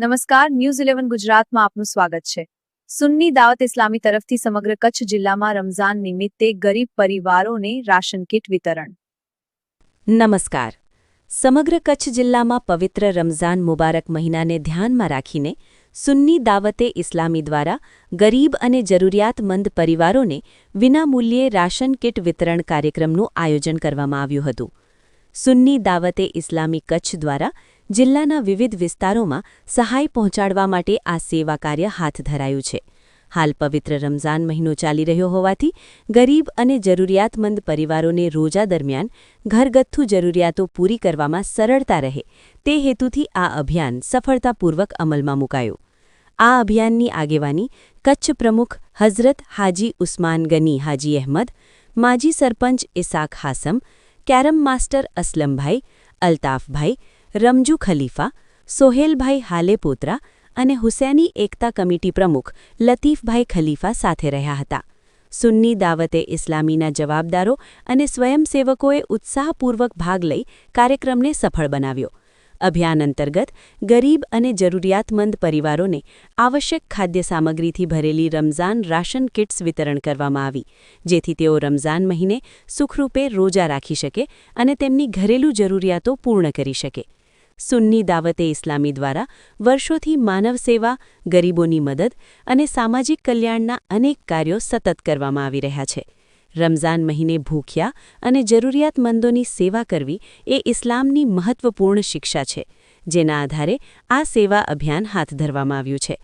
નમસ્કાર, ન્યૂઝ 11 ગુજરાતમાં આપનું સ્વાગત છે. સુન્ની દાવત ઇસ્લામી તરફથી સમગ્ર કચ્છ જિલ્લામાં રમઝાન નિમિત્તે ગરીબ પરિવારોને રાશન કીટ વિતરણ. નમસ્કાર. સમગ્ર કચ્છ જિલ્લામાં પવિત્ર રમઝાન મુબારક મહિનાને ધ્યાનમાં રાખીને સુન્ની દાવતે ઇસ્લામી દ્વારા ગરીબ અને જરૂરિયાતમંદ પરિવારોને વિનામૂલ્યે રાશન કીટ વિતરણ કાર્યક્રમનું આયોજન કરવામાં આવ્યું હતું. સુન્ની દાવતે ઇસ્લામી કચ્છ દ્વારા જિલ્લાના વિવિધ વિસ્તારોમાં સહાય પહોંચાડવા માટે આ સેવા કાર્ય હાથ ધરાયું છે. હાલ પવિત્ર રમઝાન મહિનો ચાલી રહ્યો હોવાથી ગરીબ અને જરૂરિયાતમંદ પરિવારોને રોજા દરમિયાન ઘરગથ્થુ જરૂરિયાતો પૂરી કરવામાં સરળતા રહે તે હેતુથી આ અભિયાન સફળતાપૂર્વક અમલમાં મુકાયું. આ અભિયાનની આગેવાની કચ્છ પ્રમુખ હઝરત હાજી ઉસ્માન ગની હાજી અહેમદ, માજી સરપંચ ઇસાક હાસમ, કેરમ માસ્ટર અસલમભાઈ, અલ્તાફભાઈ, રમજુ ખલીફા, સોહેલભાઈ હાલેપોત્રા અને હુસૈની એકતા કમિટી પ્રમુખ લતીફભાઈ ખલીફા સાથે રહ્યા હતા. સુન્ની દાવતે ઇસ્લામીના જવાબદારો અને સ્વયંસેવકોએ ઉત્સાહપૂર્વક ભાગ લઈ કાર્યક્રમને સફળ બનાવ્યો. અભિયાન અંતર્ગત ગરીબ અને જરૂરિયાતમંદ પરિવારોને આવશ્યક ખાદ્ય સામગ્રીથી ભરેલી રમઝાન રાશન કિટ્સ વિતરણ કરવામાં આવી, જેથી તેઓ રમઝાન મહિને સુખરૂપે રોજા રાખી શકે અને તેમની ઘરેલું જરૂરિયાતો પૂર્ણ કરી શકે. સુન્ની દાવતે ઇસ્લામી દ્વારા વર્ષોથી માનવ સેવા, ગરીબોની મદદ અને સામાજિક કલ્યાણના અનેક કાર્યો સતત કરવામાં આવી રહ્યા છે. રમઝાન મહિને ભૂખ્યા અને જરૂરિયાતમંદોની સેવા કરવી એ ઇસ્લામની મહત્વપૂર્ણ શિક્ષા છે, જેના આધારે આ સેવા અભિયાન હાથ ધરવામાં આવ્યું છે.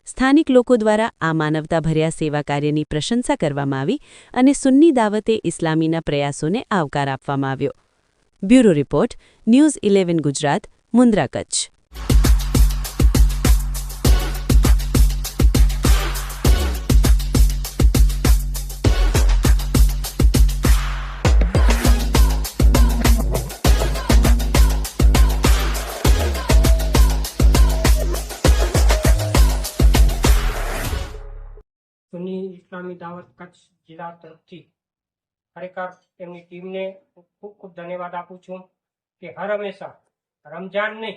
સ્થાનિક લોકો દ્વારા આ માનવતાભર્યા સેવા કાર્યની પ્રશંસા કરવામાં આવી અને સુન્ની દાવતે ઇસ્લામીના પ્રયાસોને આવકાર આપવામાં આવ્યો. Bureau report, news 11 Gujarat, Mundra, Kutch. Sunni Islami Dawat Kutch જિલ્લા તરફથી ખરેખર તેમની ટીમને ખૂબ ખૂબ ધન્યવાદ આપું છું કે હર હંમેશા રમઝાન નહીં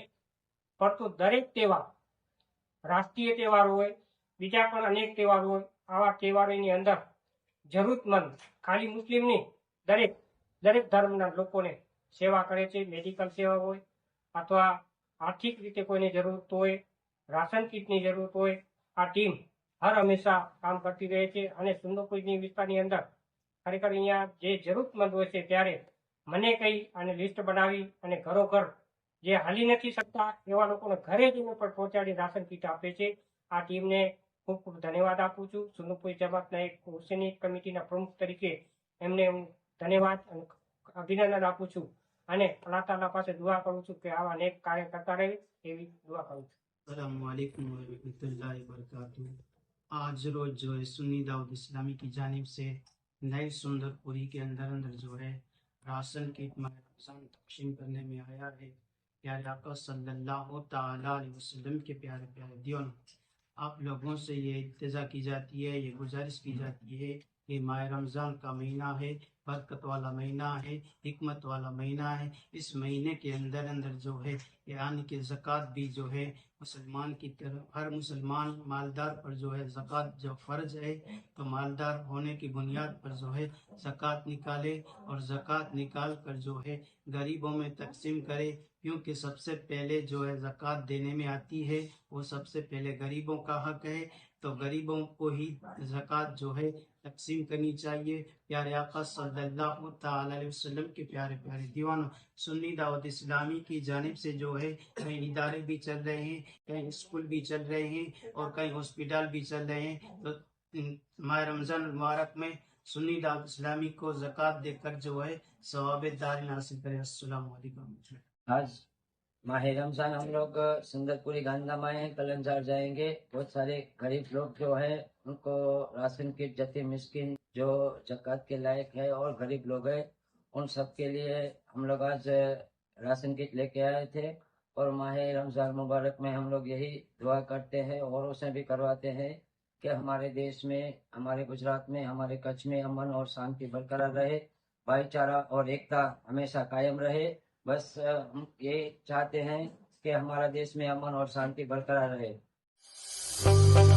પરંતુ દરેક તહેવાર, રાષ્ટ્રીય તહેવાર હોય, બીજા પણ અનેક તહેવાર હોય, આવા તહેવારોની અંદર જરૂરતમંદ, ખાલી મુસ્લિમ નહીં, દરેક ધર્મના લોકોને સેવા કરે છે. મેડિકલ સેવા હોય અથવા આર્થિક રીતે કોઈને જરૂરત હોય, રાશન કીટની જરૂરત હોય, આ ટીમ હર હંમેશા કામ કરતી રહે છે. અને સુંદરપુરની વિસ્તારની અંદર ખરેખર અહીંયા જે જરૂરતમંદ હોય છે ત્યારે મને કહી અને લિસ્ટ બનાવી અને ઘરોઘર જે હાલી નથી શકતા એવા લોકોને ઘરે જઈને પણ પહોંચાડી રાશન કીટ આપે છે. આ ટીમને ખૂબ ખૂબ ધન્યવાદ આપું છું. સુંદરપુર જમાતના એક હુસૈની કમિટીના પ્રમુખ તરીકે એમને હું ધન્યવાદ અને અભિનંદન આપું છું અને અલ્લાહ તાલા પાસે દુઆ કરું છું કે આવા અનેક કાર્ય કરતા રહે એવી દુઆ કરું છું. अस्सलाम वालेकुम वरहमतुल्लाहि वबरकातुहू। आज रोज जो है सुन्नी दावत इस्लामी की जानिब से नई सुंदरपुरी के अंदर जो है राशन किट रमज़ान तकसीम करने में आया है। प्यारे आका सल्लल्लाहु ताला अलैहि वसल्लम के प्यारे प्यारे दियों, आप लोगों से ये इल्तिजा की जाती है, ये गुजारिश की जाती है कि माह रमज़ान का महीना है, बरकत वाला महीना है, हिकमत वाला महीना है। इस महीने के अंदर जो है यानी कि ज़कात भी जो है मुसलमान की तरफ, हर मुसलमान मालदार पर जो है ज़कात जो फ़र्ज है, तो मालदार होने की बुनियाद पर जो है ज़कात निकाले और ज़कात निकाल कर जो है गरीबों में तकसीम करे, क्योंकि सबसे पहले जो है ज़कात देने में आती है वो सबसे पहले गरीबों का हक है, तो गरीबों को ही ज़कात जो है तकसीम करनी चाहिए। प्यारे आका सल्लल्लाहु ताला अलैहि वसल्लम के प्यारे प्यारे दीवानों, सुन्नी दावत इस्लामी की जानिब से जो है कई इदारे भी चल रहे हैं, कई स्कूल भी चल रहे हैं और कई हॉस्पिटल भी चल रहे हैं। तो माह रमज़ान मुबारक में सुन्नी दावत इस्लामी को ज़कात देकर जो है सवाब-ए-दार हासिल करें। अस्सलाम वालेकुम। आज माह रमजान हम लोग सुंदरपुरी गांधा में हैं, कलंजार जाएंगे। बहुत सारे गरीब लोग जो है उनको राशन किट, जतीम मिस्किन जो ज़कात के लायक है और गरीब लोग हैं, उन सब के लिए हम लोग आज राशन किट लेके आए थे। और माह रमजान मुबारक में हम लोग यही दुआ करते हैं और उसे भी करवाते हैं कि हमारे देश में, हमारे गुजरात में, हमारे कच्छ में अमन और शांति बरकरार रहे, भाईचारा और एकता हमेशा कायम रहे। बस हम ये चाहते हैं कि हमारा देश में अमन और शांति बरकरार रहे।